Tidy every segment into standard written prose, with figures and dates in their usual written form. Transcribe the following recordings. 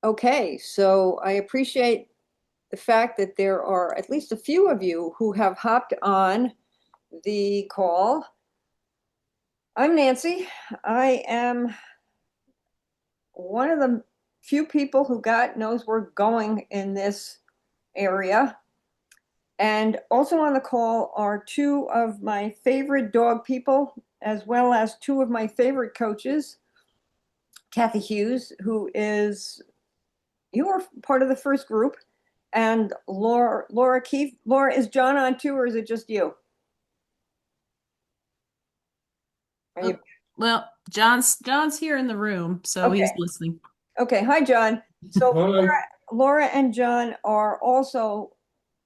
Okay, so I appreciate the fact that there are at least a few of you who have hopped on the call. I'm Nancy. I am one of the few people who got knows we're going in this area. And also on the call are two of my favorite dog people, as well as two of my favorite coaches, Kathy Hughes, you are part of the first group, and Laura Keefe. Laura, is John on too, or is it just you? Are Oh, you well, John's here in the room, so he's okay? listening. Okay. Hi, John. So Hi. Laura and John are also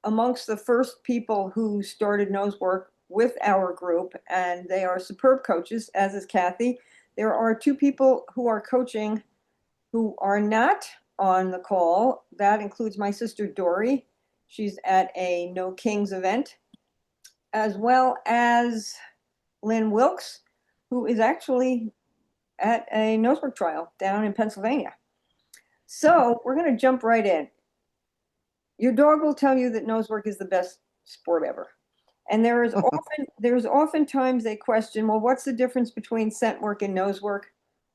amongst the first people who started Nosework with our group, and they are superb coaches, as is Kathy. There are two people who are coaching who are not on the call. That includes my sister Dory. She's at a No Kings event, as well as Lynn Wilkes, who is actually at a Nosework trial down in Pennsylvania. So we're going to jump right in. Your dog will tell you that Nosework is the best sport ever. And there's oftentimes a question, well, what's the difference between scent work and nose work?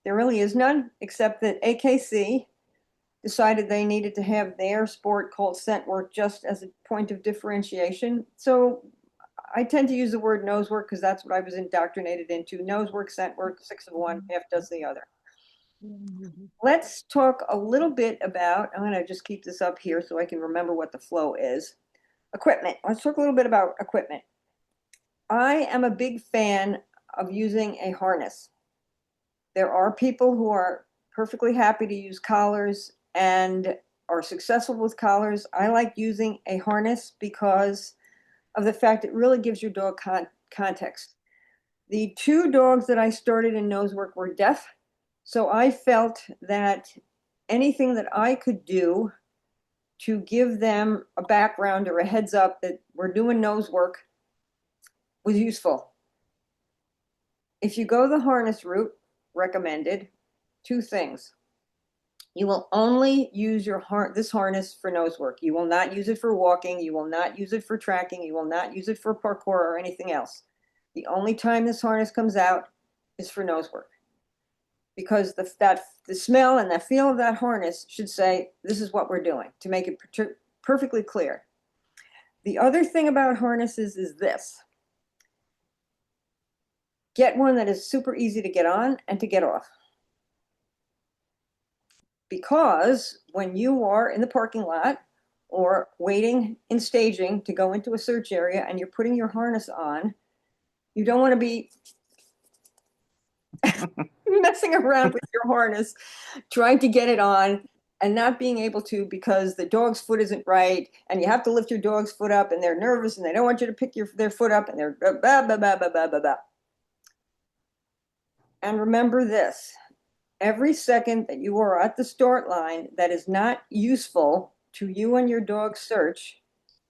There really is none, except that AKC decided they needed to have their sport called scent work just as a point of differentiation. So I tend to use the word nose work because that's what I was indoctrinated into. Nose work, scent work, six of one, half does the other. Let's talk a little bit about, I'm going to just keep this up here so I can remember what the flow is. Equipment. Let's talk a little bit about equipment. I am a big fan of using a harness. There are people who are perfectly happy to use collars and are successful with collars. I like using a harness because of the fact it really gives your dog context. The two dogs that I started in Nosework were deaf, so I felt that anything that I could do to give them a background or a heads up that we're doing nose work was useful. If you go the harness route, recommended, two things. You will only use this harness for nose work. You will not use it for walking. You will not use it for tracking. You will not use it for parkour or anything else. The only time this harness comes out is for nose work, because the smell and the feel of that harness should say, this is what we're doing, to make it perfectly clear. The other thing about harnesses is this. Get one that is super easy to get on and to get off. Because when you are in the parking lot or waiting in staging to go into a search area and you're putting your harness on, you don't want to be messing around with your harness, trying to get it on and not being able to because the dog's foot isn't right, and you have to lift your dog's foot up and they're nervous and they don't want you to pick their foot up and they're blah, blah, blah, blah, blah, blah, blah. And remember this, every second that you are at the start line that is not useful to you and your dog's search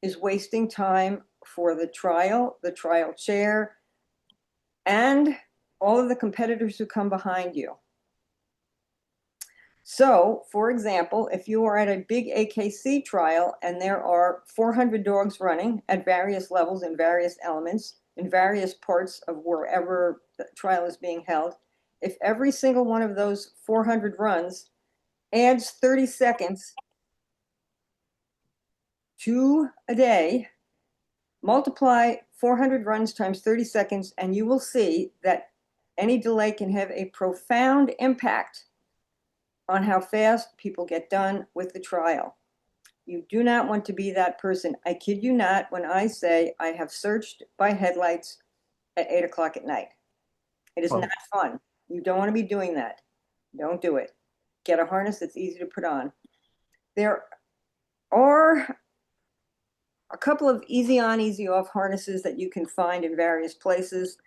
is wasting time for the trial chair, and all of the competitors who come behind you. So, for example, if you are at a big AKC trial and there are 400 dogs running at various levels in various elements in various parts of wherever the trial is being held, if every single one of those 400 runs adds 30 seconds to a day, multiply 400 runs times 30 seconds, and you will see that any delay can have a profound impact on how fast people get done with the trial. You do not want to be that person. I kid you not when I say I have searched by headlights at 8 o'clock at night. It is not Oh, fun. You don't want to be doing that. Don't do it. Get a harness that's easy to put on. There are a couple of easy on, easy off harnesses that you can find in various places.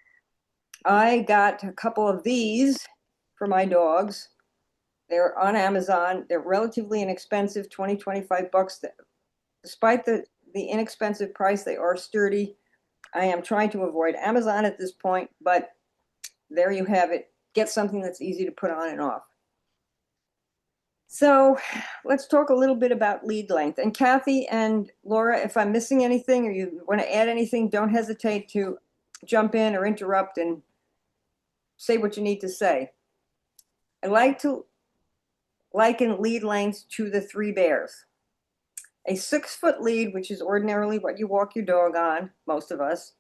I got a couple of these for my dogs. They're on Amazon. They're relatively inexpensive, 20, 25 bucks. Despite the inexpensive price, they are sturdy. I am trying to avoid Amazon at this point, but there you have it. Get something that's easy to put on and off. So let's talk a little bit about lead length. And Kathy and Laura, if I'm missing anything or you want to add anything, don't hesitate to jump in or interrupt and say what you need to say. I like to liken lead lengths to the three bears. A 6 foot lead, which is ordinarily what you walk your dog on, most of us,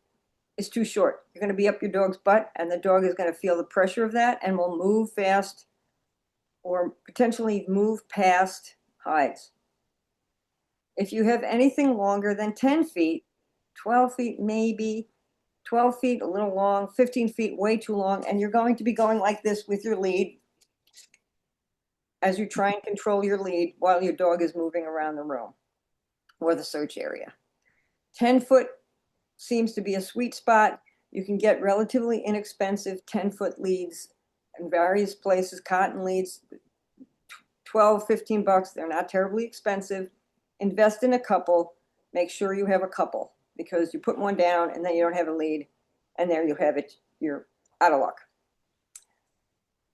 is too short. You're going to be up your dog's butt, and the dog is going to feel the pressure of that and will move fast or potentially move past hides. If you have anything longer than 10 feet, 12 feet maybe, 12 feet a little long, 15 feet way too long, and you're going to be going like this with your lead as you try and control your lead while your dog is moving around the room or the search area. 10 foot seems to be a sweet spot. You can get relatively inexpensive 10-foot leads in various places, cotton leads, 12, 15 bucks. They're not terribly expensive. Invest in a couple. Make sure you have a couple because you put one down and then you don't have a lead and there you have it. You're out of luck.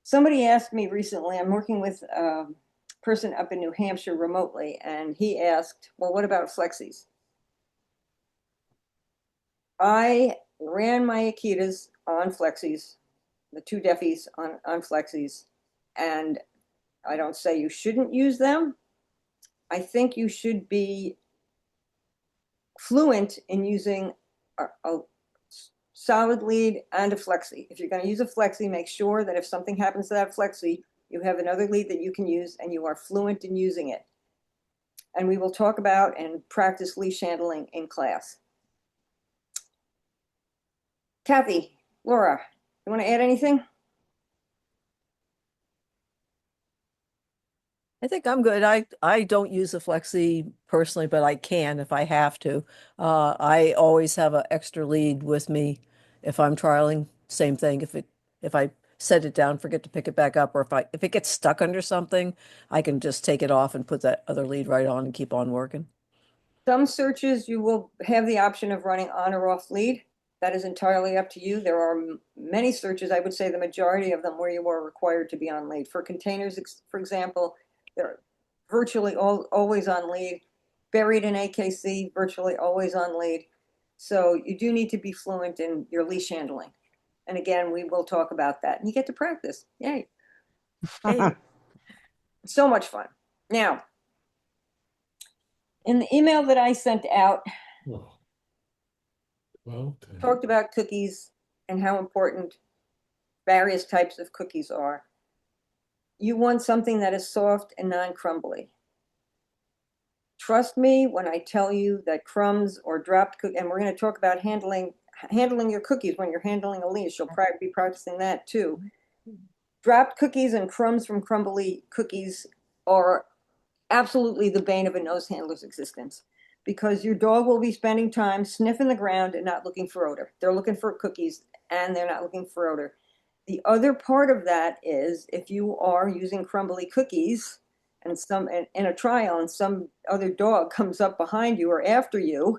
Somebody asked me recently, I'm working with a person up in New Hampshire remotely, and he asked, well, what about Flexies? I ran my Akitas on Flexies, the two Deffies on Flexies, and I don't say you shouldn't use them. I think you should be fluent in using a solid lead and a flexi. If you're going to use a flexi, make sure that if something happens to that flexi, you have another lead that you can use and you are fluent in using it. And we will talk about and practice leash handling in class. Kathy, Laura, you want to add anything? I think I'm good. I don't use a flexi personally, but I can if I have to. I always have an extra lead with me if I'm trialing. Same thing. If I set it down, forget to pick it back up, or if it gets stuck under something, I can just take it off and put that other lead right on and keep on working. Some searches you will have the option of running on or off lead. That is entirely up to you. There are many searches, I would say the majority of them, where you are required to be on lead. For containers, for example, they're virtually always on lead. Buried in AKC, virtually always on lead. So you do need to be fluent in your leash handling. And again, we will talk about that. And you get to practice. Yay. Hey, So much fun. Now, in the email that I sent out, Oh, well, talked about cookies and how important various types of cookies are. You want something that is soft and non-crumbly. Trust me when I tell you that crumbs or dropped cookies, and we're going to talk about handling your cookies when you're handling a leash. You'll probably be practicing that too. Dropped cookies and crumbs from crumbly cookies are absolutely the bane of a nose handler's existence because your dog will be spending time sniffing the ground and not looking for odor. They're looking for cookies and they're not looking for odor. The other part of that is if you are using crumbly cookies and in a trial and some other dog comes up behind you or after you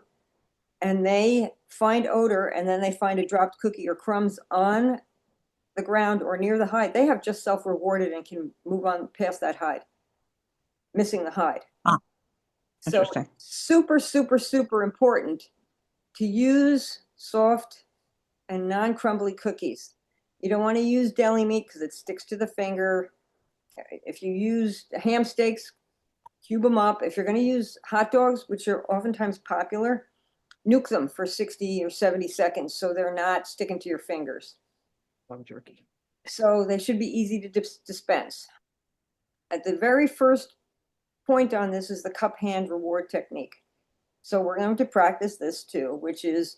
and they find odor and then they find a dropped cookie or crumbs on the ground or near the hide, they have just self-rewarded and can move on past that hide, missing the hide. Ah, So interesting. super, super, super important to use soft and non-crumbly cookies. You don't want to use deli meat because it sticks to the finger. If you use ham steaks, cube them up. If you're going to use hot dogs, which are oftentimes popular, nuke them for 60 or 70 seconds so they're not sticking to your fingers. jerky. So they should be easy to dispense. At the very first point on this is the cup hand reward technique. So we're going to practice this too, which is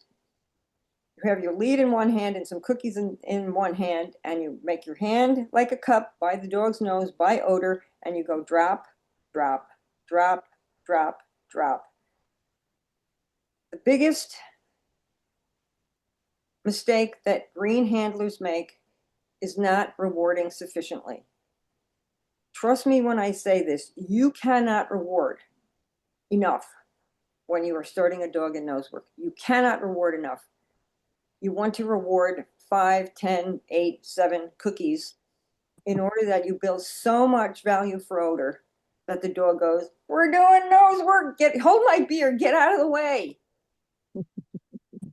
you have your lead in one hand and some cookies in one hand, and you make your hand like a cup by the dog's nose by odor, and you go drop, drop, drop, drop, drop. The biggest mistake that green handlers make is not rewarding sufficiently. Trust me when I say this, you cannot reward enough when you are starting a dog in nose work. You cannot reward enough. You want to reward 5, 10, 8, 7 cookies in order that you build so much value for odor that the dog goes, "We're doing nose work. Hold my beer. Get out of the way."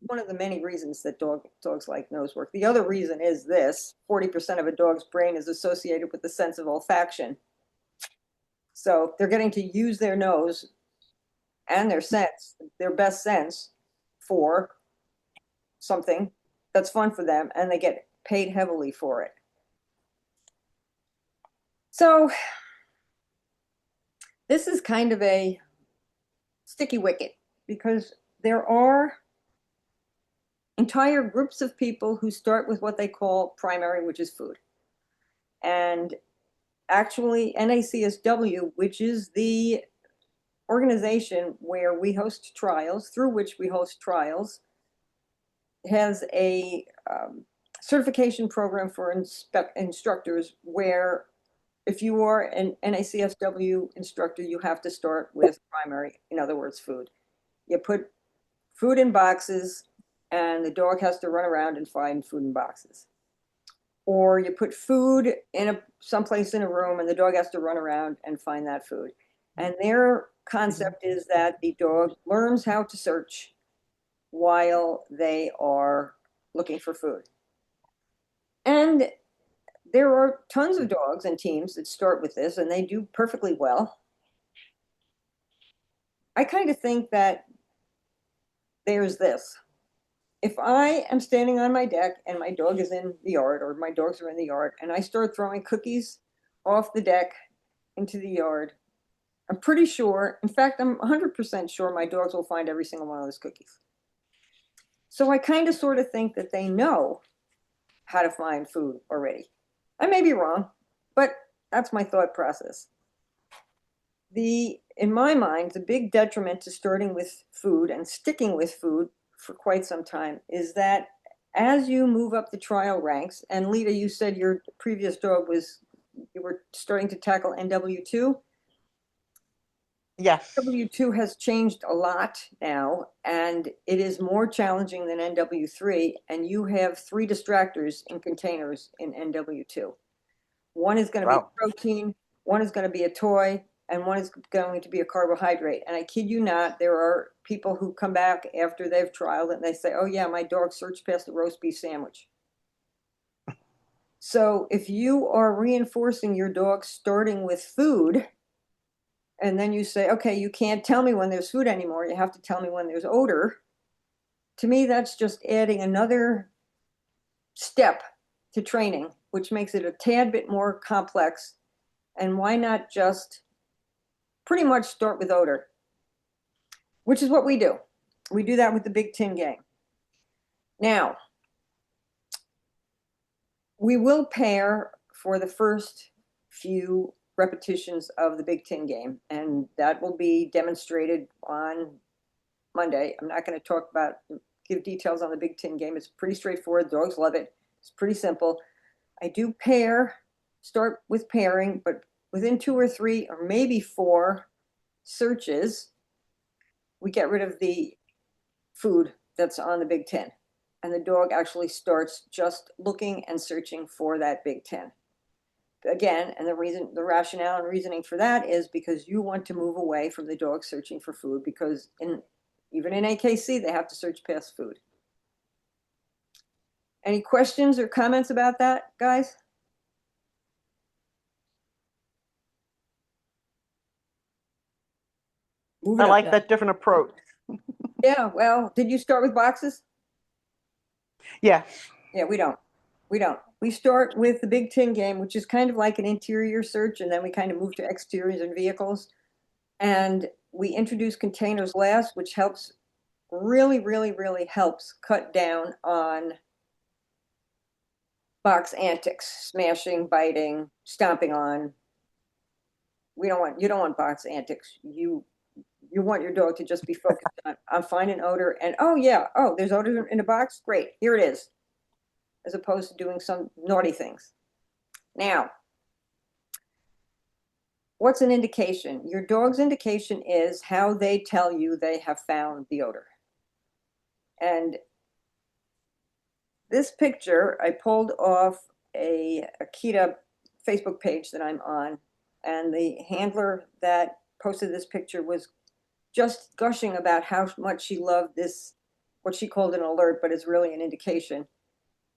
One of the many reasons that dogs like nose work. The other reason is this: 40% of a dog's brain is associated with the sense of olfaction. So they're getting to use their nose and their best sense, for something that's fun for them, and they get paid heavily for it. So this is kind of a sticky wicket, because there are entire groups of people who start with what they call primary, which is food. And actually, NACSW, which is the organization where we host trials, through which we host trials, has a certification program for instructors where if you are an NACSW instructor, you have to start with primary, in other words, food. You put food in boxes, and the dog has to run around and find food in boxes. Or you put food in someplace in a room, and the dog has to run around and find that food. And their concept is that the dog learns how to search while they are looking for food. And there are tons of dogs and teams that start with this, and they do perfectly well. I kind of think that there's this. If I am standing on my deck and my dog is in the yard, or my dogs are in the yard, and I start throwing cookies off the deck into the yard, I'm pretty sure, in fact, I'm 100% sure my dogs will find every single one of those cookies. So I kind of sort of think that they know how to find food already. I may be wrong, but that's my thought process. In my mind, the big detriment to starting with food and sticking with food for quite some time is that as you move up the trial ranks, and Lita, you said your previous dog you were starting to tackle NW2. Yes. NW2 has changed a lot now, and it is more challenging than NW3, and you have 3 distractors in containers in NW2. One is going to be Wow. protein, one is going to be a toy, and one is going to be a carbohydrate. And I kid you not, there are people who come back after they've trialed it and they say, "Oh yeah, my dog searched past the roast beef sandwich." So if you are reinforcing your dog starting with food, and then you say, "Okay, you can't tell me when there's food anymore, you have to tell me when there's odor," to me, that's just adding another step to training, which makes it a tad bit more complex. And why not just pretty much start with odor, which is what we do. We do that with the Big Tin game. Now, we will pair for the first few repetitions of the Big Tin game, and that will be demonstrated on Monday. I'm not going to give details on the Big Tin game. It's pretty straightforward. Dogs love it. It's pretty simple. I do start with pairing, but within 2 or 3 or maybe 4 searches, we get rid of the food that's on the Big Tin, and the dog actually starts just looking and searching for that Big Tin. Again, and the rationale and reasoning for that is because you want to move away from the dog searching for food, because even in AKC, they have to search past food. Any questions or comments about that, guys? I like that different approach. Yeah, well, did you start with boxes? Yes. Yeah, we don't. We start with the Big Tin game, which is kind of like an interior search, and then we kind of move to exteriors and vehicles. And we introduce containers last, which helps, really, really, really helps cut down on box antics, smashing, biting, stomping on. You don't want box antics. You want your dog to just be focused on finding odor, and oh yeah, oh, there's odor in a box, great, here it is, as opposed to doing some naughty things. Now, what's an indication? Your dog's indication is how they tell you they have found the odor. And this picture I pulled off a Akita Facebook page that I'm on. and the handler that posted this picture was just gushing about how much she loved this, what she called an alert, but it's really an indication.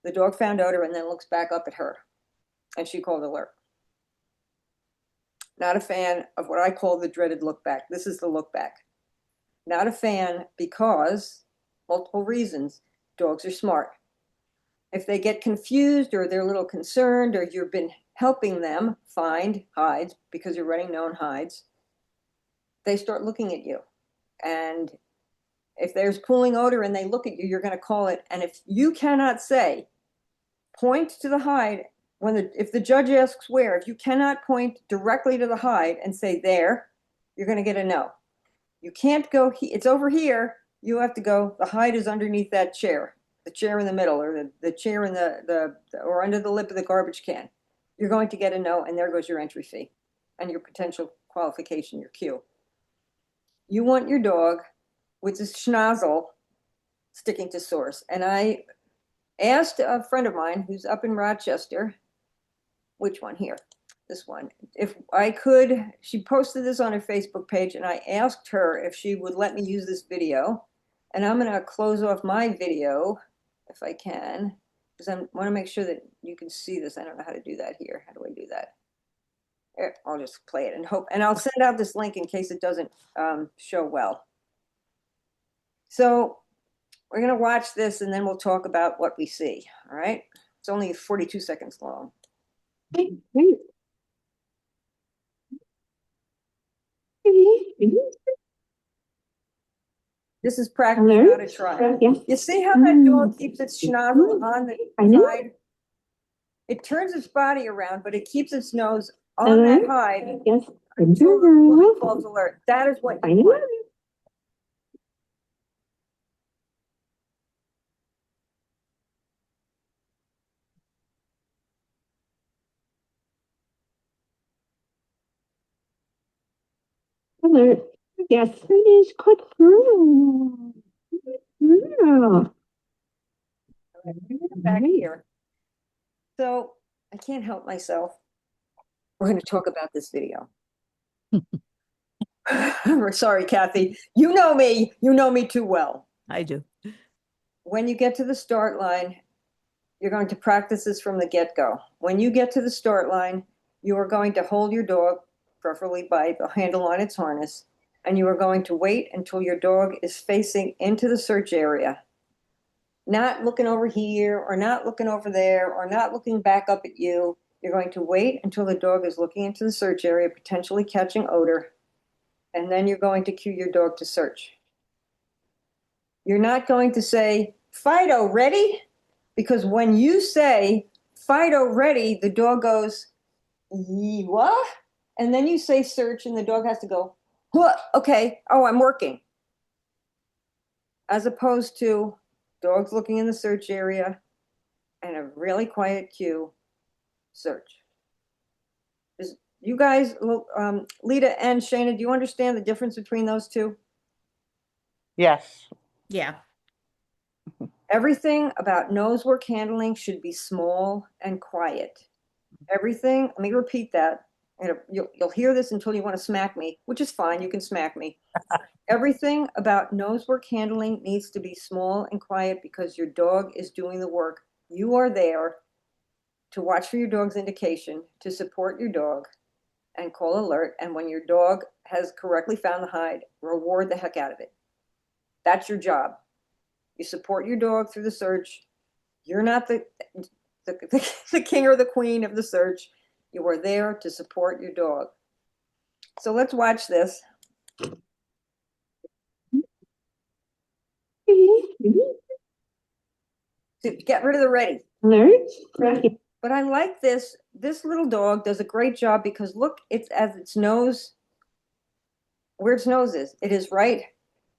The dog found odor and then looks back up at her, and she called alert. Not a fan of what I call the dreaded look back. This is the look back. Not a fan because multiple reasons. Dogs are smart. If they get confused or they're a little concerned or you've been helping them find hides because you're running known hides, they start looking at you. And if there's pooling odor and they look at you, you're going to call it. And if you cannot say, point to the hide, if the judge asks where, if you cannot point directly to the hide and say there, you're going to get a no. You can't go, it's over here. You have to go, the hide is underneath that chair, the chair in the middle, or the chair in or under the lip of the garbage can. You're going to get a no, and there goes your entry fee and your potential qualification, your cue. You want your dog with his schnozzle sticking to source. And I asked a friend of mine who's up in Rochester, which one here? This one. If I could, she posted this on her Facebook page, and I asked her if she would let me use this video. And I'm going to close off my video if I can, because I want to make sure that you can see this. I don't know how to do that here. How do I do that? I'll just play it and hope, and I'll send out this link in case it doesn't show well. So we're going to watch this and then we'll talk about what we see. All right. It's only 42 seconds long. This is practice, not a try. You see how that dog keeps its schnozzle on the hide? It turns its body around, but it keeps its nose on that hide until the woman calls alert. That is what you want. Alert. Yes, it is confirmed. Yeah. Back here. So I can't help myself. We're going to talk about this video. Sorry, Kathy. You know me. You know me too well. I do. When you get to the start line, you're going to practice this from the get-go. When you get to the start line, you are going to hold your dog, preferably by the handle on its harness, and you are going to wait until your dog is facing into the search area. Not looking over here, or not looking over there, or not looking back up at you. You're going to wait until the dog is looking into the search area, potentially catching odor, and then you're going to cue your dog to search. You're not going to say, Fido, ready? Because when you say, Fido, ready, the dog goes, what? And then you say search, and the dog has to go, what? Okay, oh, I'm working. As opposed to dogs looking in the search area and a really quiet cue, search. You guys, Lita and Shana, do you understand the difference between those two? Yes. Yeah. Everything about nose work handling should be small and quiet. Everything, let me repeat that. And you'll hear this until you want to smack me, which is fine. You can smack me. Everything about nose work handling needs to be small and quiet because your dog is doing the work. You are there to watch for your dog's indication, to support your dog, and call alert. And when your dog has correctly found the hide, reward the heck out of it. That's your job. You support your dog through the search. You're not the king or the queen of the search. You are there to support your dog. So let's watch this. To get rid of the ready. Alert. But I like this. This little dog does a great job because look, it's as its nose, where its nose is. It is right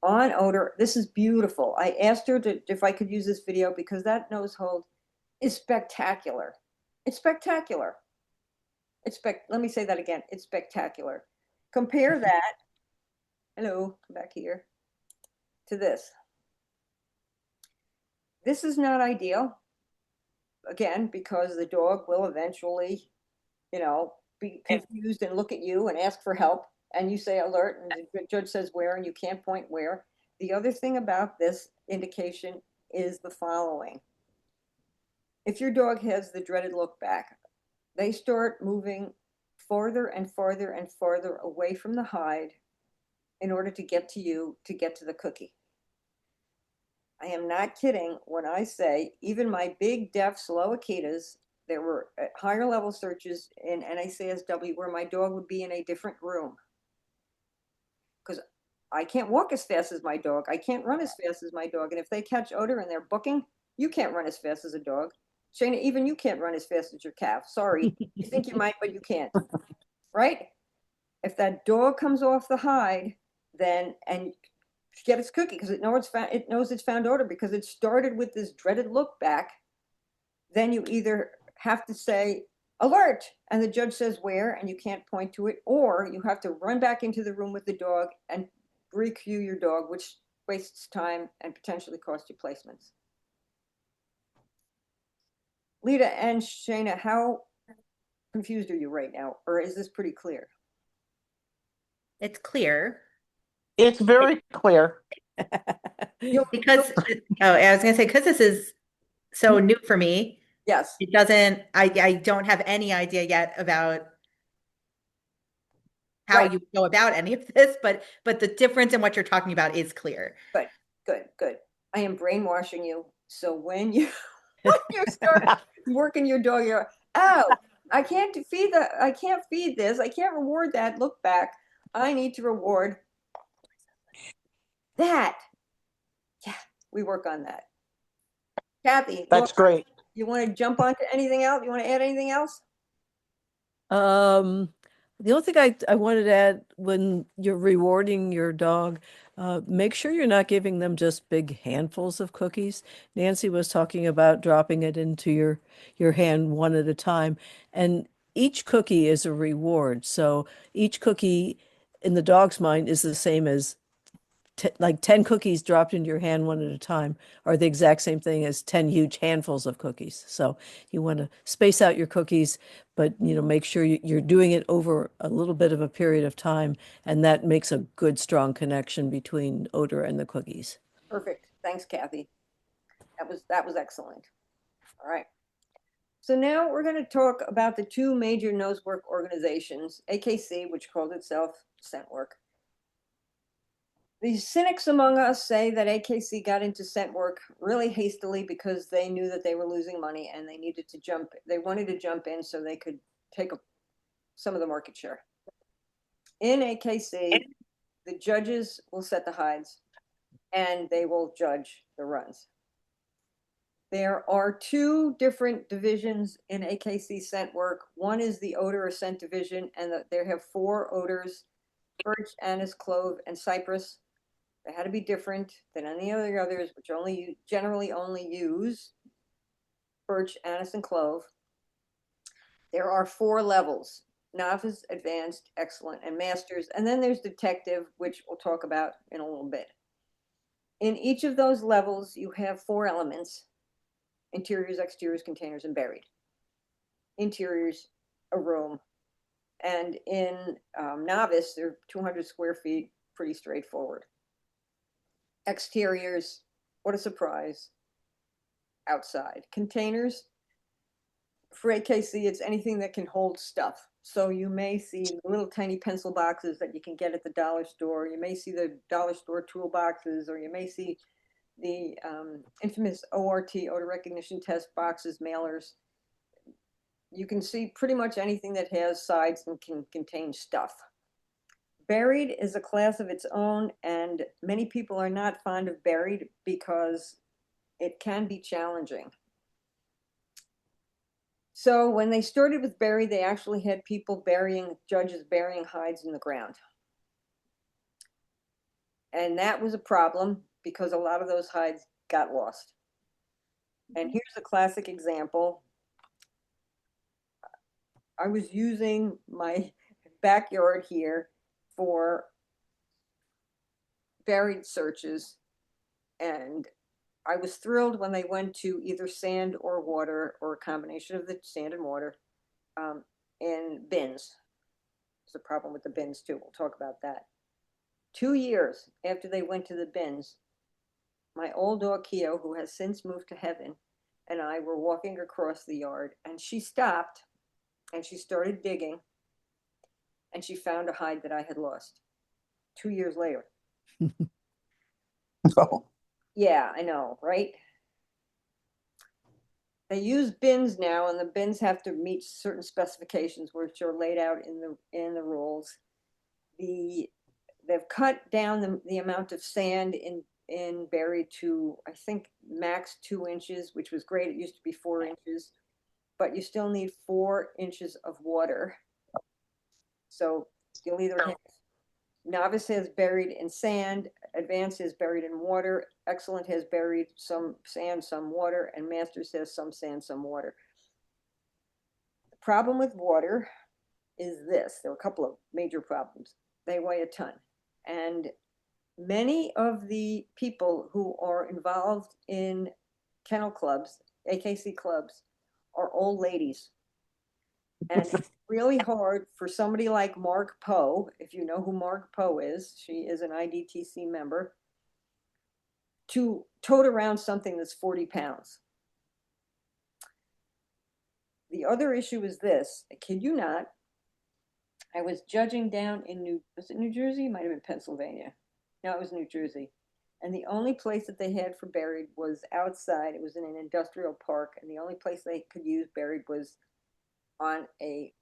on odor. This is beautiful. I asked her if I could use this video because that nose hold is spectacular. It's spectacular. Let me say that again. It's spectacular. Compare that. Hello, come back here. To this. This is not ideal. Again, because the dog will eventually, be confused and look at you and ask for help, and you say alert, and the judge says where, and you can't point where. The other thing about this indication is the following. If your dog has the dreaded look back, they start moving farther and farther and farther away from the hide in order to get to you, to get to the cookie. I am not kidding when I say even my big, deaf, slow Akitas, there were higher level searches in NACSW where my dog would be in a different room. Because I can't walk as fast as my dog. I can't run as fast as my dog. And if they catch odor and they're booking, you can't run as fast as a dog. Shana, even you can't run as fast as your calf. Sorry. You think you might, but you can't. Right? If that dog comes off the hide, then, and get its cookie, because it knows it's found odor because it started with this dreaded look back, then you either have to say alert, and the judge says where, and you can't point to it, or you have to run back into the room with the dog and re-cue your dog, which wastes time and potentially costs you placements. Lita and Shana, how confused are you right now? Or is this pretty clear? It's clear It's very clear. because, oh, I was gonna say, because this is so new for me, Yes, it doesn't, I don't have any idea yet about how Right. you go about any of this, but the difference in what you're talking about is clear. good. I am brainwashing you. So when you when you start working your dog, you're, oh, I can't feed this. I can't reward that look back. I need to reward that. Yeah, we work on that. Kathy, That's great. you want to jump onto anything else? You want to add anything else? The only thing I wanted to add, when you're rewarding your dog, make sure you're not giving them just big handfuls of cookies. Nancy was talking about dropping it into your hand one at a time, and each cookie is a reward. So each cookie in the dog's mind is the same as like 10 cookies dropped into your hand one at a time are the exact same thing as 10 huge handfuls of cookies. So you want to space out your cookies, but make sure you're doing it over a little bit of a period of time, and that makes a good, strong connection between odor and the cookies. Perfect. Thanks, Kathy. That was excellent. All right. So now we're going to talk about the two major nose work organizations, AKC, which calls itself Scent Work. The cynics among us say that AKC got into scent work really hastily because they knew that they were losing money and they wanted to jump in so they could take some of the market share. In AKC, the judges will set the hides and they will judge the runs. There are two different divisions in AKC scent work. One is the odor or scent division, and they have 4 odors: birch, anise, clove, and cypress. They had to be different than any of the others, which generally only use birch, anise, and clove. There are 4 levels: novice, advanced, excellent, and masters. And then there's detective, which we'll talk about in a little bit. In each of those levels, you have 4 elements: interiors, exteriors, containers, and buried. Interiors, a room. And in novice, they're 200 square feet, pretty straightforward. Exteriors, what a surprise, outside. Containers, for AKC, it's anything that can hold stuff. So you may see little tiny pencil boxes that you can get at the dollar store. You may see the dollar store toolboxes, or you may see the infamous ORT, odor recognition test boxes, mailers. You can see pretty much anything that has sides and can contain stuff. Buried is a class of its own, and many people are not fond of buried because it can be challenging. So when they started with buried, they actually had judges burying hides in the ground. And that was a problem because a lot of those hides got lost. And here's a classic example. I was using my backyard here for buried searches, and I was thrilled when they went to either sand or water, or a combination of the sand and water. in bins. There's a problem with the bins too. We'll talk about that. 2 years after they went to the bins, my old dog Keo, who has since moved to heaven, and I were walking across the yard, and she stopped and she started digging, and she found a hide that I had lost 2 years later. Oh, Yeah, I know, right? They use bins now, and the bins have to meet certain specifications which are laid out in the rules. They've cut down the amount of sand in buried to, I think, max 2 inches, which was great. It used to be 4 inches, but you still need 4 inches of water. So you'll either have novice has buried in sand, advanced has buried in water, excellent has buried some sand, some water, and masters has some sand, some water. The problem with water is this. There are a couple of major problems. They weigh a ton. And many of the people who are involved in kennel clubs, AKC clubs, are old ladies. And it's really hard for somebody like Mark Poe, if you know who Mark Poe is, she is an IDTC member, to tote around something that's 40 pounds. The other issue is this, I kid you not, I was judging down in was it New Jersey? Might have been Pennsylvania. No, it was New Jersey. And the only place that they had for buried was outside. It was in an industrial park. And the only place they could use buried was on a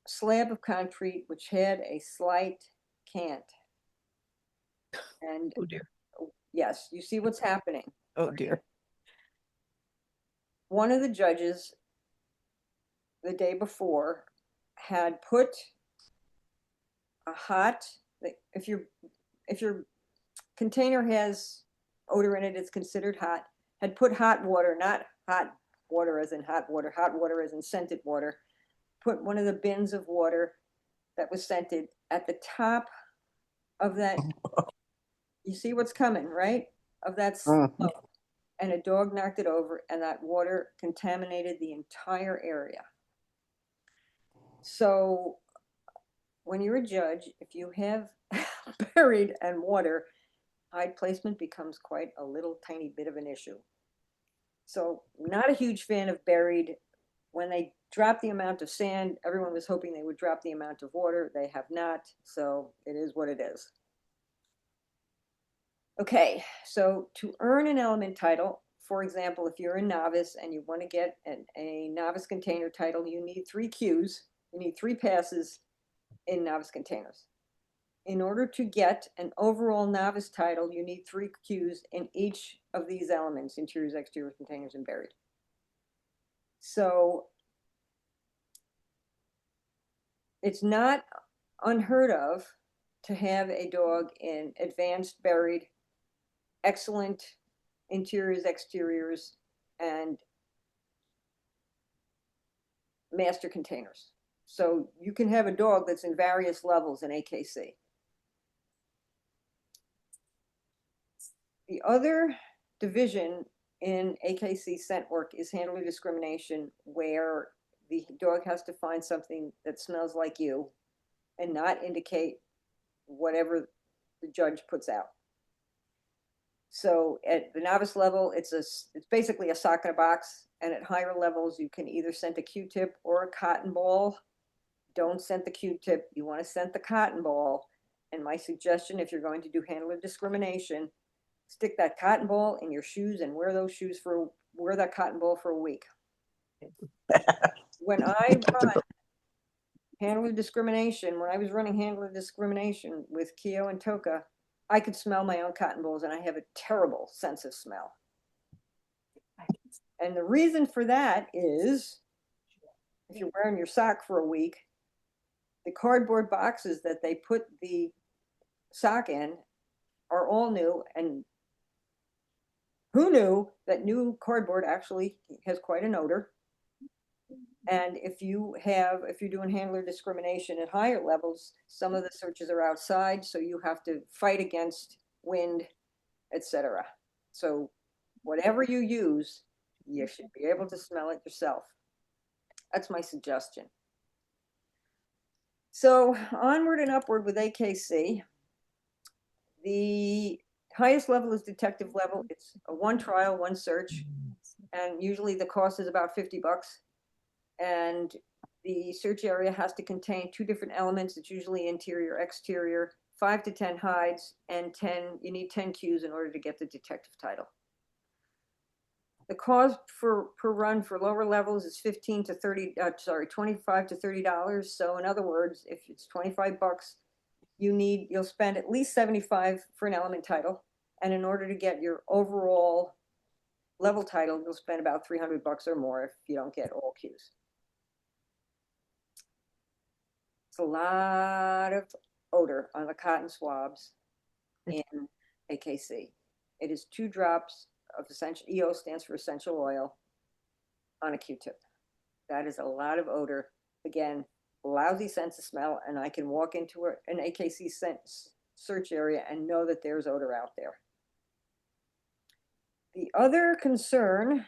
slab of concrete, which had a slight cant. And Oh dear. yes, you see what's happening. Oh dear. One of the judges the day before had put a hot, if your container has odor in it, it's considered hot, had put hot water, not hot water as in hot water as in scented water, put one of the bins of water that was scented at the top of that. You see what's coming, right? Of that slope. And a dog knocked it over, and that water contaminated the entire area. So when you're a judge, if you have buried and water, hide placement becomes quite a little tiny bit of an issue. So not a huge fan of buried. When they drop the amount of sand, everyone was hoping they would drop the amount of water. They have not, so it is what it is. Okay, so to earn an element title, for example, if you're a novice and you want to get a novice container title, you need 3 cues. You need 3 passes in novice containers. In order to get an overall novice title, you need 3 cues in each of these elements: interiors, exteriors, containers, and buried. So it's not unheard of to have a dog in advanced buried, excellent interiors, exteriors, and master containers. So you can have a dog that's in various levels in AKC. The other division in AKC scent work is handler discrimination, where the dog has to find something that smells like you and not indicate whatever the judge puts out. So at the novice level, it's basically a sock in a box. And at higher levels, you can either scent a Q-tip or a cotton ball. Don't scent the Q-tip. You want to scent the cotton ball. And my suggestion, if you're going to do handler discrimination, stick that cotton ball in your shoes and wear that cotton ball for a week. When I run handler discrimination, when I was running handler discrimination with Keo and Toka, I could smell my own cotton balls, and I have a terrible sense of smell. And the reason for that is, if you're wearing your sock for a week, the cardboard boxes that they put the sock in are all new, and who knew that new cardboard actually has quite an odor? And if you're doing handler discrimination at higher levels, some of the searches are outside, so you have to fight against wind, etc. So whatever you use, you should be able to smell it yourself. That's my suggestion. So onward and upward with AKC. The highest level is detective level. It's a one trial, one search, and usually the cost is about $50. And the search area has to contain 2 different elements. It's usually interior, exterior, 5 to 10 hides, and you need 10 cues in order to get the detective title. The cost per run for lower levels is $25 to $30. So in other words, if it's $25, you'll spend at least $75 for an element title. And in order to get your overall level title, you'll spend about $300 or more if you don't get all cues. It's a lot of odor on the cotton swabs in AKC. It is 2 drops of essential, EO stands for essential oil, on a Q-tip. That is a lot of odor. Again, lousy sense of smell, and I can walk into an AKC search area and know that there's odor out there. The other concern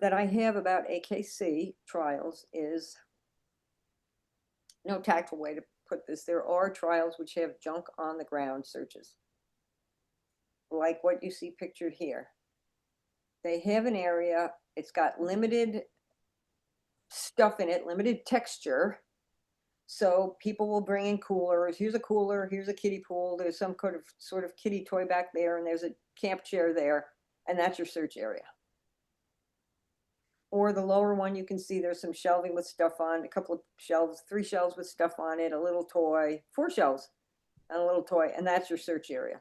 that I have about AKC trials is, no tactful way to put this, there are trials which have junk on the ground searches, like what you see pictured here. They have an area, it's got limited stuff in it, limited texture. So people will bring in coolers. Here's a cooler, here's a kiddie pool, there's some kind of sort of kiddie toy back there, and there's a camp chair there, and that's your search area. Or the lower one, you can see there's some shelving with stuff on, a couple of shelves, 3 shelves with stuff on it, a little toy, 4 shelves and a little toy, and that's your search area.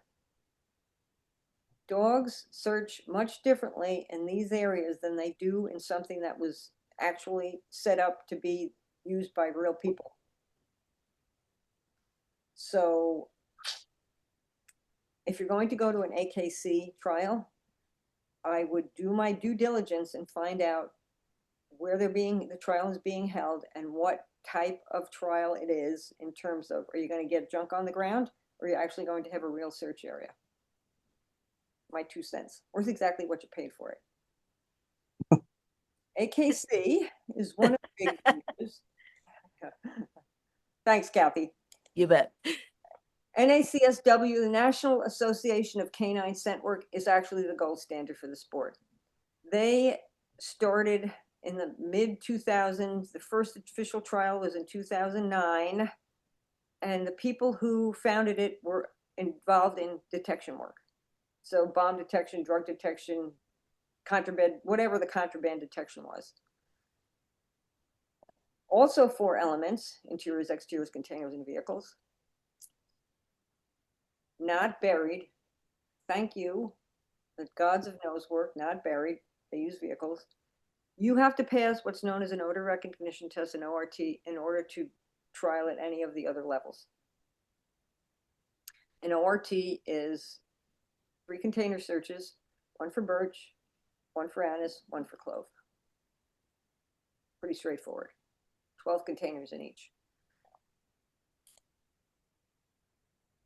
Dogs search much differently in these areas than they do in something that was actually set up to be used by real people. So if you're going to go to an AKC trial, I would do my due diligence and find out where the trial is being held and what type of trial it is, in terms of, are you going to get junk on the ground, or are you actually going to have a real search area? My 2 cents. Worth exactly what you paid for it. AKC is one of the big issues. Thanks, Kathy. You bet. NACSW, the National Association of Canine Scent Work, is actually the gold standard for the sport. They started in the mid-2000s. The first official trial was in 2009. And the people who founded it were involved in detection work. So bomb detection, drug detection, contraband, whatever the contraband detection was. Also 4 elements: interiors, exteriors, containers, and vehicles. Not buried. Thank you. The gods of nose work, not buried. They use vehicles. You have to pass what's known as an odor recognition test, an ORT, in order to trial at any of the other levels. An ORT is 3 container searches, 1 for birch, 1 for anise, 1 for clove. Pretty straightforward. 12 containers in each.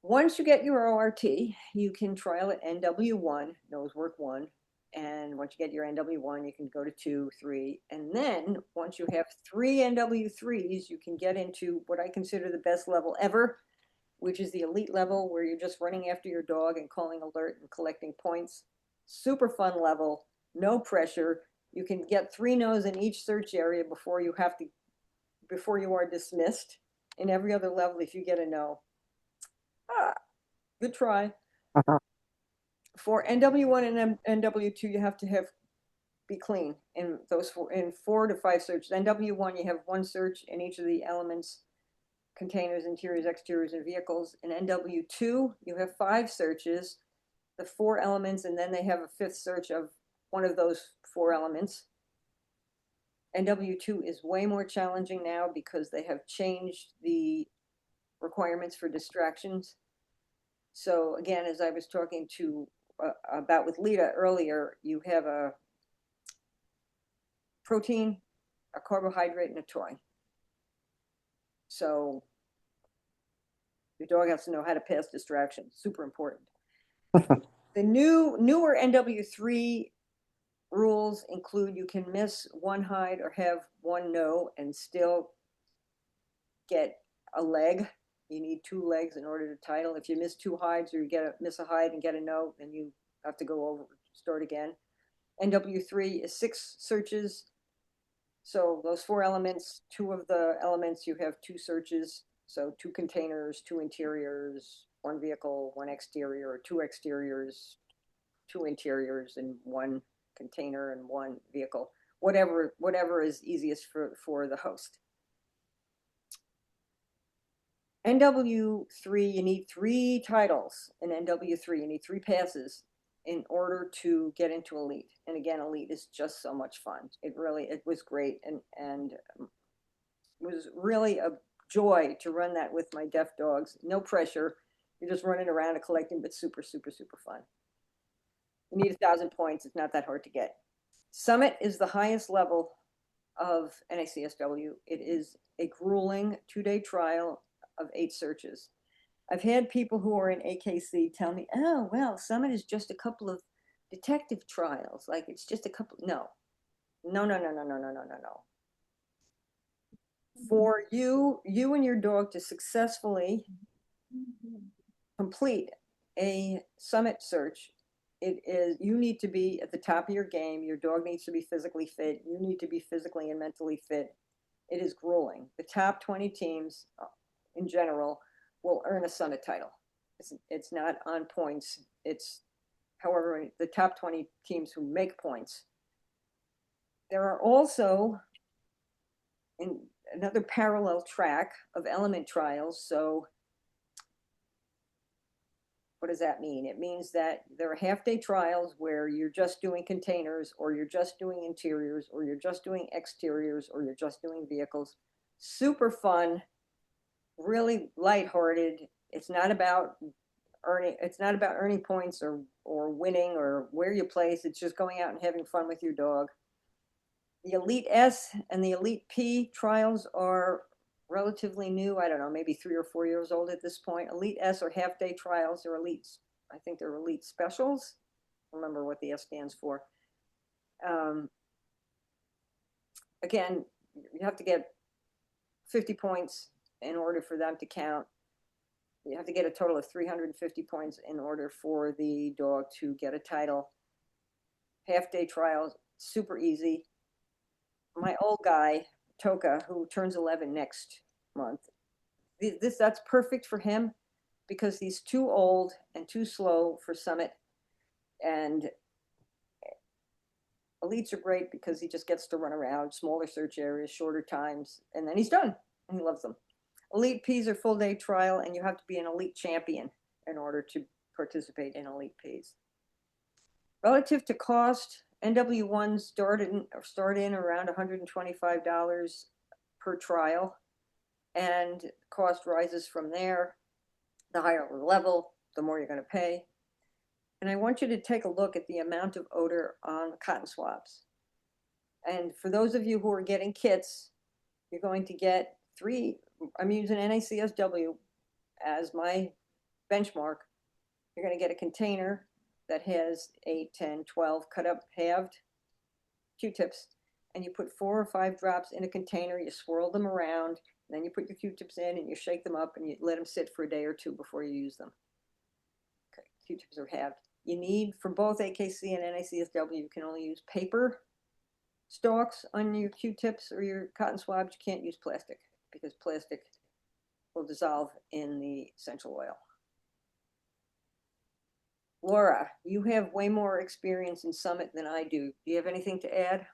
Once you get your ORT, you can trial at NW1, nose work 1. And once you get your NW1, you can go to 2, 3. And then once you have 3 NW3s, you can get into what I consider the best level ever, which is the elite level, where you're just running after your dog and calling alert and collecting points. Super fun level, no pressure. You can get 3 no's in each search area before you are dismissed. In every other level, if you get a no, good try. For NW1 and NW2, you have to be clean in those 4 to 5 searches. NW1, you have 1 search in each of the elements: containers, interiors, exteriors, and vehicles. In NW2, you have 5 searches, the 4 elements, and then they have a 5th search of one of those 4 elements. NW2 is way more challenging now because they have changed the requirements for distractions. So again, as I was talking about with Lita earlier, you have a protein, a carbohydrate, and a toy. So your dog has to know how to pass distractions. Super important. The newer NW3 rules include you can miss 1 hide or have 1 no and still get a leg. You need 2 legs in order to title. If you miss 2 hides or you miss a hide and get a note, then you have to go over, start again. NW3 is 6 searches. So those 4 elements, 2 of the elements, you have 2 searches. So 2 containers, 2 interiors, 1 vehicle, 1 exterior, or 2 exteriors, 2 interiors, and 1 container and 1 vehicle. Whatever is easiest for the host. NW3, you need 3 titles in NW3. You need 3 passes in order to get into Elite. And again, Elite is just so much fun. It was great, and was really a joy to run that with my deaf dogs. No pressure. You're just running around and collecting, but super, super, super fun. You need 1,000 points. It's not that hard to get. Summit is the highest level of NACSW. It is a grueling 2-day trial of 8 searches. I've had people who are in AKC tell me, oh, well, Summit is just a couple of detective trials. Like it's just a couple. No. For you and your dog to successfully complete a Summit search, you need to be at the top of your game. Your dog needs to be physically fit. You need to be physically and mentally fit. It is grueling. The top 20 teams in general will earn a Summit title. It's not on points. It's however the top 20 teams who make points. There are also in another parallel track of element trials. So what does that mean? It means that there are half-day trials where you're just doing containers, or you're just doing interiors, or you're just doing exteriors, or you're just doing vehicles. Super fun, really lighthearted. It's not about earning points or winning or where you place. It's just going out and having fun with your dog. The Elite S and the Elite P trials are relatively new. I don't know, maybe 3 or 4 years old at this point. Elite S are half-day trials. They're elites. I think they're elite specials. I don't remember what the S stands for. Again, you have to get 50 points in order for them to count. You have to get a total of 350 points in order for the dog to get a title. Half-day trials, super easy. My old guy, Toka, who turns 11 next month, that's perfect for him because he's too old and too slow for Summit. And Elites are great because he just gets to run around, smaller search areas, shorter times, and then he's done, and he loves them. Elite Ps are full-day trial, and you have to be an elite champion in order to participate in Elite Ps. Relative to cost, NW1 start in around $125 per trial, and cost rises from there. The higher the level, the more you're going to pay. And I want you to take a look at the amount of odor on cotton swabs. And for those of you who are getting kits, you're going to get 3. I'm using NACSW as my benchmark. You're going to get a container that has 8, 10, 12 cut up halved Q-tips, and you put 4 or 5 drops in a container. You swirl them around, and then you put your Q-tips in, and you shake them up, and you let them sit for a day or 2 before you use them. Okay, Q-tips are halved. You need, for both AKC and NACSW, you can only use paper stalks on your Q-tips or your cotton swabs. You can't use plastic because plastic will dissolve in the essential oil. Laura, you have way more experience in Summit than I do. Do you have anything to add?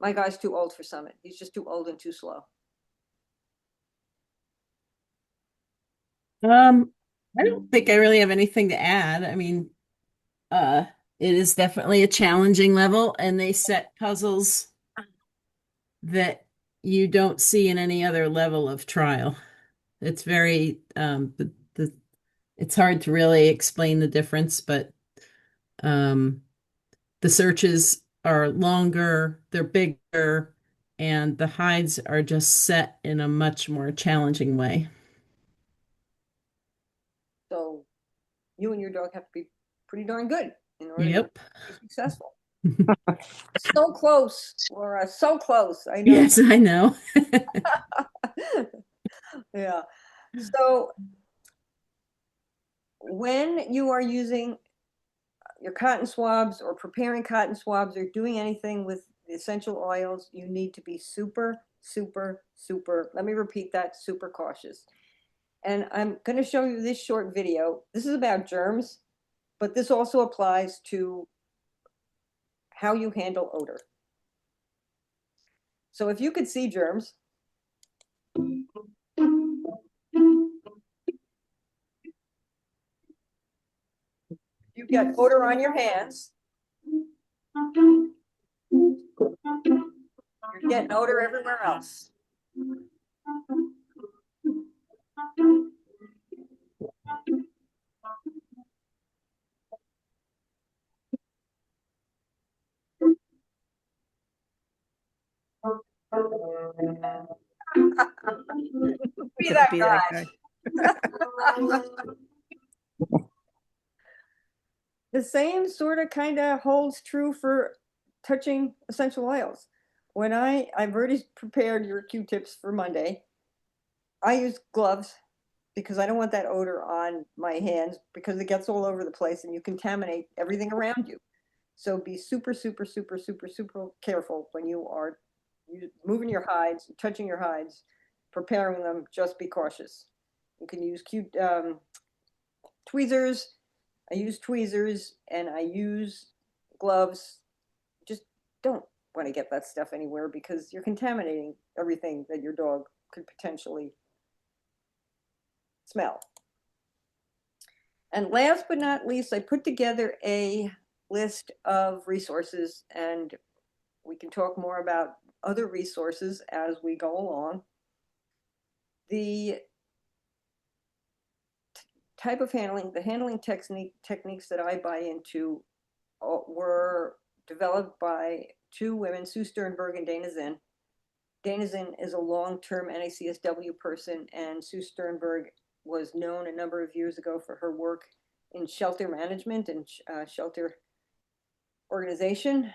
My guy's too old for Summit. He's just too old and too slow. I don't think I really have anything to add. I mean, it is definitely a challenging level, and they set puzzles that you don't see in any other level of trial. It's very it's hard to really explain the difference, but the searches are longer, they're bigger, and the hides are just set in a much more challenging way. So you and your dog have to be pretty darn good in order Yep. to be successful. So close, Laura, so close. I know. Yes, I know. Yeah. So when you are using your cotton swabs or preparing cotton swabs or doing anything with the essential oils, you need to be super, super, super, let me repeat that, super cautious. And I'm going to show you this short video. This is about germs, but this also applies to how you handle odor. So if you could see germs, you get odor on your hands, you're getting odor everywhere else. Be that Be guy. that guy. The same sort of kind of holds true for touching essential oils. When I've already prepared your Q-tips for Monday, I use gloves because I don't want that odor on my hands because it gets all over the place and you contaminate everything around you. So be super, super, super, super, super careful when you are moving your hides, touching your hides, preparing them. Just be cautious. You can use tweezers. I use tweezers and I use gloves. Just don't want to get that stuff anywhere because you're contaminating everything that your dog could potentially smell. And last but not least, I put together a list of resources, and we can talk more about other resources as we go along. The type of handling, the handling techniques that I buy into were developed by two women, Sue Sternberg and Dana Zinn. Dana Zinn is a long-term NACSW person, and Sue Sternberg was known a number of years ago for her work in shelter management and shelter organization.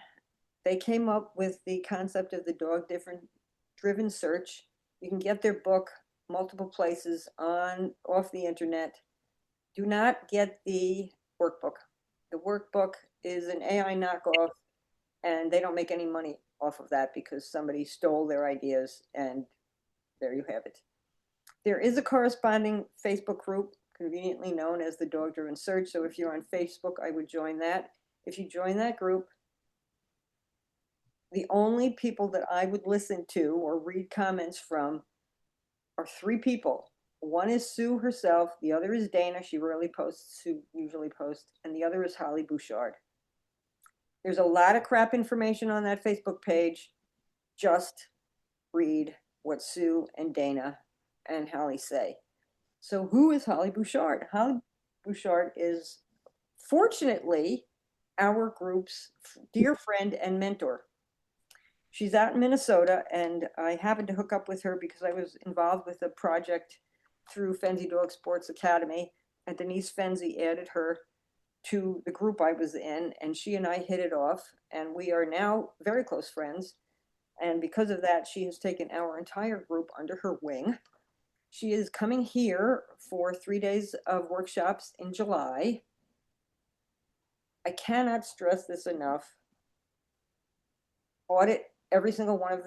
They came up with the concept of the dog-driven search. You can get their book multiple places off the internet. Do not get the workbook. The workbook is an AI knockoff, and they don't make any money off of that because somebody stole their ideas, and there you have it. There is a corresponding Facebook group, conveniently known as the Dog Driven Search. So if you're on Facebook, I would join that. If you join that group, the only people that I would listen to or read comments from are three people. One is Sue herself, the other is Dana, she rarely posts, Sue usually posts, and the other is Holly Bouchard. There's a lot of crap information on that Facebook page. Just read what Sue and Dana and Holly say. So who is Holly Bouchard? Holly Bouchard is, fortunately, our group's dear friend and mentor. She's out in Minnesota, and I happened to hook up with her because I was involved with a project through Fenzi Dog Sports Academy, and Denise Fenzi added her to the group I was in, and she and I hit it off, and we are now very close friends. And because of that, she has taken our entire group under her wing. She is coming here for 3 days of workshops in July. I cannot stress this enough. Audit every single one of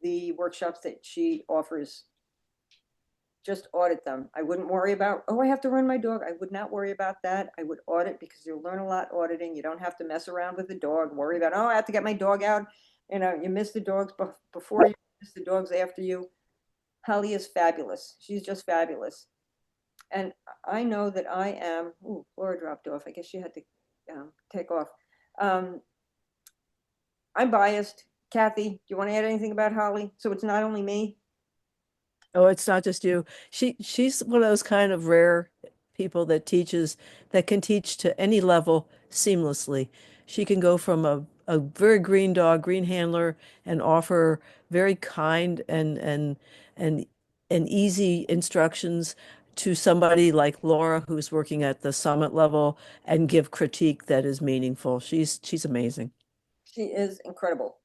the workshops that she offers. Just audit them. I wouldn't worry about, oh, I have to run my dog. I would not worry about that. I would audit because you'll learn a lot auditing. You don't have to mess around with the dog, worry about, oh, I have to get my dog out. You know, you miss the dogs before you miss the dogs after you. Holly is fabulous. She's just fabulous. And I know that I am, ooh, Laura dropped off. I guess she had to take off. I'm biased. Kathy, do you want to add anything about Holly? So it's not only me? Oh, it's not just you. She's one of those kind of rare people that can teach to any level seamlessly. She can go from a very green dog, green handler, and offer very kind and easy instructions to somebody like Laura who's working at the summit level and give critique that is meaningful. She's amazing. She is incredible.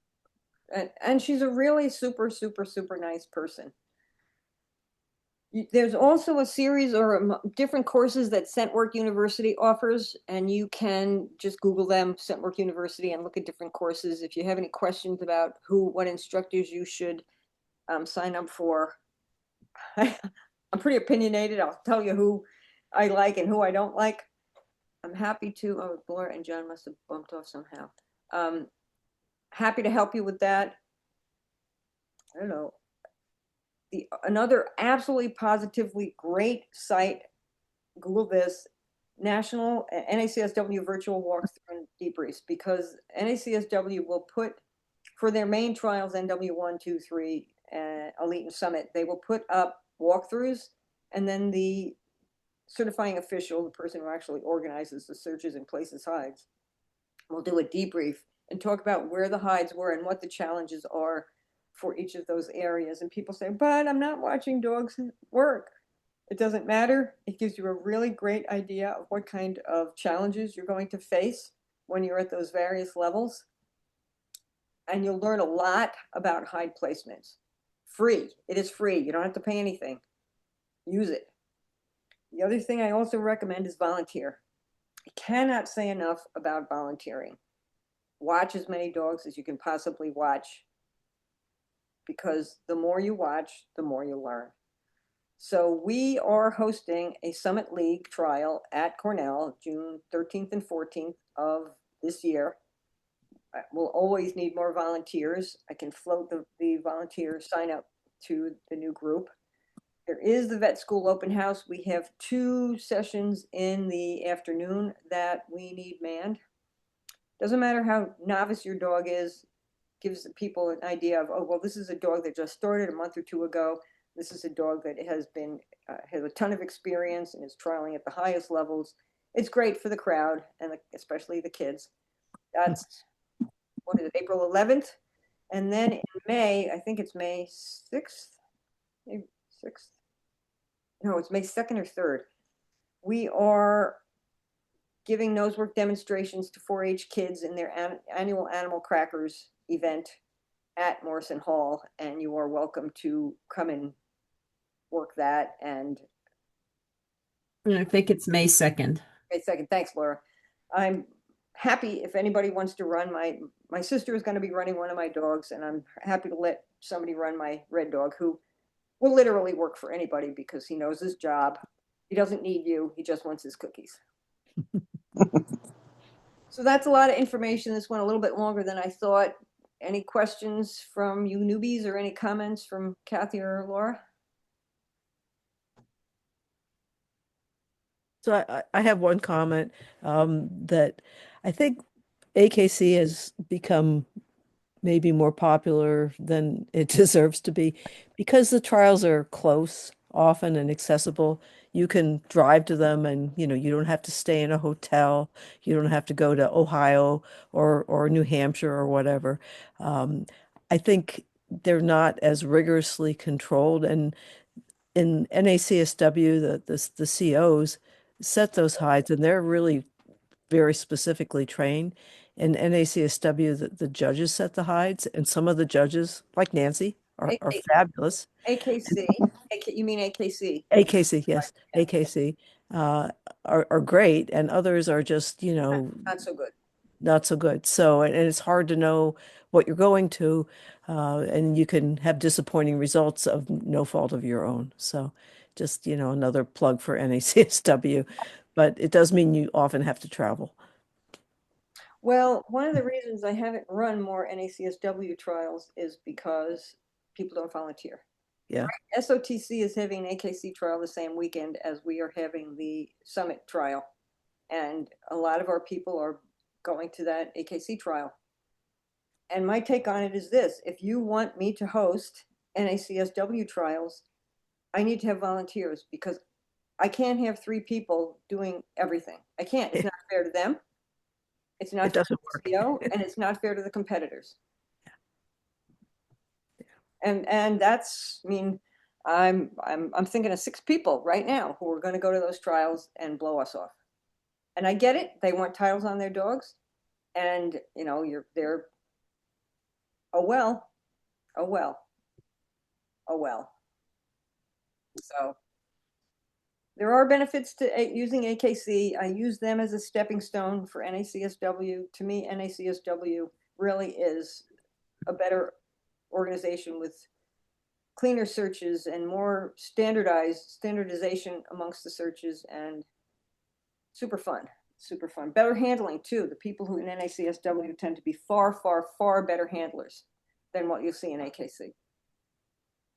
And she's a really super, super, super nice person. There's also a series or different courses that Scentwork University offers, and you can just Google them, Scentwork University, and look at different courses. If you have any questions about what instructors you should sign up for, I'm pretty opinionated. I'll tell you who I like and who I don't like. I'm happy to. Oh, Laura and John must have bumped off somehow. Happy to help you with that. I don't know. Another absolutely positively great site, Google this, National NACSW virtual walkthrough and debriefs, because NACSW will put, for their main trials, NW1, 2, 3, Elite and Summit, they will put up walkthroughs, and then the certifying official, the person who actually organizes the searches and places hides, will do a debrief and talk about where the hides were and what the challenges are for each of those areas. And people say, but I'm not watching dogs work. It doesn't matter. It gives you a really great idea of what kind of challenges you're going to face when you're at those various levels. And you'll learn a lot about hide placements. Free. It is free. You don't have to pay anything. Use it. The other thing I also recommend is volunteer. I cannot say enough about volunteering. Watch as many dogs as you can possibly watch, because the more you watch, the more you learn. So we are hosting a Summit League trial at Cornell, June 13th and 14th of this year. We'll always need more volunteers. I can float the volunteer sign up to the new group. There is the vet school open house. We have 2 sessions in the afternoon that we need manned. Doesn't matter how novice your dog is, gives people an idea of, oh, well, this is a dog that just started a month or 2 ago. This is a dog that has a ton of experience and is trialing at the highest levels. It's great for the crowd and especially the kids. That's, what is it, April 11th? And then in May, I think it's May 6th, maybe 6th. No, it's May 2nd or 3rd. We are giving nosework demonstrations to 4-H kids in their annual Animal Crackers event at Morrison Hall, and you are welcome to come and work that. And I think it's May 2nd. May 2nd. Thanks, Laura. I'm happy if anybody wants to run. My sister is going to be running one of my dogs, and I'm happy to let somebody run my red dog, who will literally work for anybody because he knows his job. He doesn't need you. He just wants his cookies. So that's a lot of information. This went a little bit longer than I thought. Any questions from you newbies or any comments from Kathy or Laura? So I have one comment that I think AKC has become maybe more popular than it deserves to be because the trials are close often and accessible. You can drive to them, and you don't have to stay in a hotel. You don't have to go to Ohio or New Hampshire or whatever. I think they're not as rigorously controlled, and in NACSW, the COs set those hides, and they're really very specifically trained. In NACSW, the judges set the hides, and some of the judges, like Nancy, are fabulous. AKC. You mean AKC? AKC, yes, Right. AKC are great, and others are just, Not so good. not so good. So, and it's hard to know what you're going to, and you can have disappointing results of no fault of your own. So, just, another plug for NACSW, but it does mean you often have to travel. Well, one of the reasons I haven't run more NACSW trials is because people don't volunteer. Yeah. SOTC is having an AKC trial the same weekend as we are having the Summit trial. And a lot of our people are going to that AKC trial. And my take on it is this: if you want me to host NACSW trials, I need to have volunteers, because I can't have 3 people doing everything. I can't. It's not fair to them. It's not It doesn't fair to the CO, and it's not fair to the competitors. And that's, I mean, I'm thinking of 6 people right now who are going to go to those trials and blow us off. And I get it. They want titles on their dogs, and they're, oh well. So There are benefits to using AKC. I use them as a stepping stone for NACSW. To me, NACSW really is a better organization with cleaner searches and more standardization amongst the searches, and super fun. Super fun. Better handling too. The people who in NACSW tend to be far, far, far better handlers than what you'll see in AKC.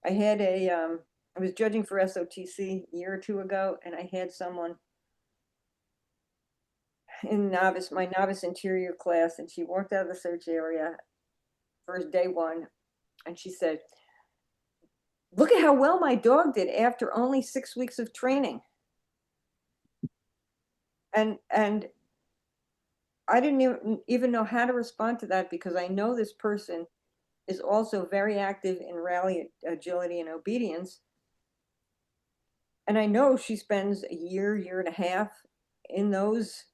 I had I was judging for SOTC a year or two ago, and I had someone in my novice interior class, and she walked out of the search area first day one, and she said, "Look at how well my dog did after only 6 weeks of training." And I didn't even know how to respond to that, because I know this person is also very active in rally agility and obedience. And I know she spends a year and a half in those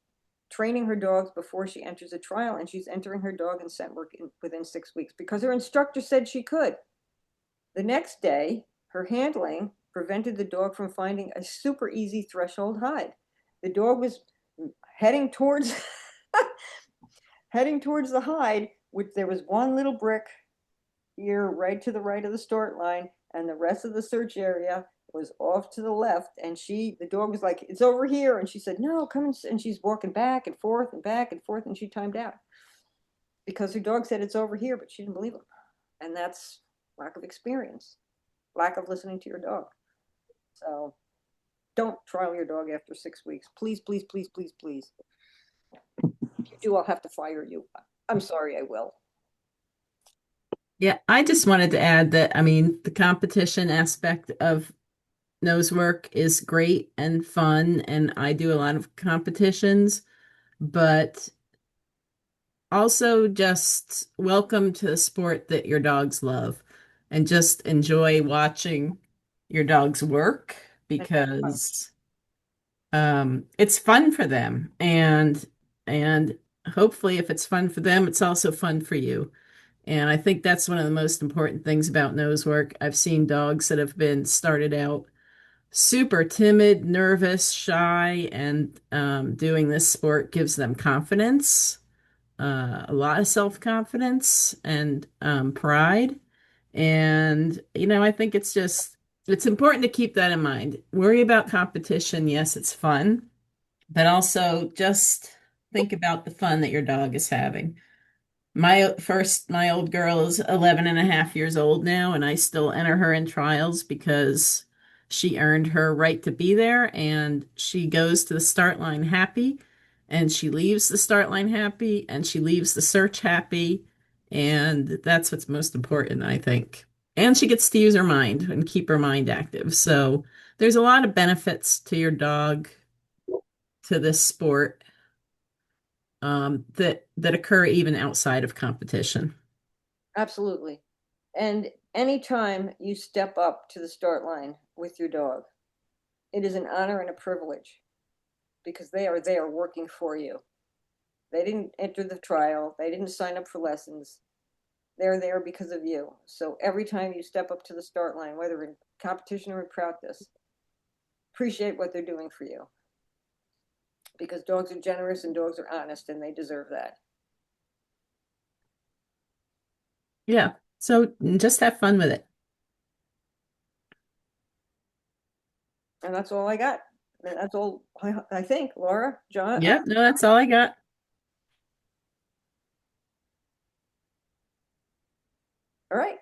training her dogs before she enters a trial, and she's entering her dog in scent work within 6 weeks because her instructor said she could. The next day, her handling prevented the dog from finding a super easy threshold hide. The dog was heading towards heading towards the hide, which there was one little brick here right to the right of the start line, and the rest of the search area was off to the left. And the dog was like, "It's over here," and she said, "No, come," and she's walking back and forth and back and forth, and she timed out because her dog said it's over here, but she didn't believe him. And that's lack of experience, lack of listening to your dog. So don't trial your dog after 6 weeks. Please, please, please, please, please. If you do, I'll have to fire you. I'm sorry, I will. Yeah, I just wanted to add that, I mean, the competition aspect of nose work is great and fun, and I do a lot of competitions, but also just welcome to a sport that your dogs love, and just enjoy watching your dogs work, because it's fun for them, and hopefully if it's fun for them, it's also fun for you. And I think that's one of the most important things about nose work. I've seen dogs that have been started out super timid, nervous, shy, and doing this sport gives them confidence, a lot of self-confidence and pride. And, I think it's important to keep that in mind. Worry about competition. Yes, it's fun, but also just think about the fun that your dog is having. My old girl is 11 and a half years old now, and I still enter her in trials because she earned her right to be there, and she goes to the start line happy, and she leaves the start line happy, and she leaves the search happy, and that's what's most important, I think. And she gets to use her mind and keep her mind active. So there's a lot of benefits to your dog, to this sport, that occur even outside of competition. Absolutely. And anytime you step up to the start line with your dog, it is an honor and a privilege, because they are there working for you. They didn't enter the trial. They didn't sign up for lessons. They're there because of you. So every time you step up to the start line, whether in competition or in practice, appreciate what they're doing for you. Because dogs are generous and dogs are honest, and they deserve that. Yeah. So just have fun with it. And that's all I got. That's all I think. Laura, John? Yep. No, that's all I got. All right.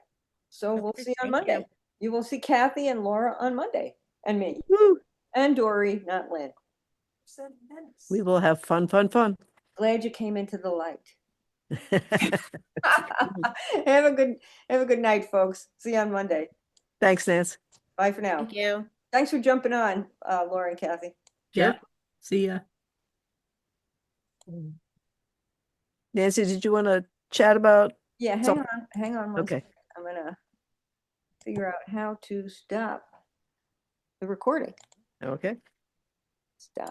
So we'll see you on Thank you. Monday. You will see Kathy and Laura on Monday, and me, Woo. and Dory, not Lynn. We will have fun. Glad you came into the light. Have a good night, folks. See you on Monday. Thanks, Nance. Bye for now. Thank you. Thanks for jumping on, Laura and Kathy. Yeah. See ya. Nancy, did you want to chat about? Yeah, hang on one Okay. second. I'm gonna figure out how to stop the recording. Okay. Stop.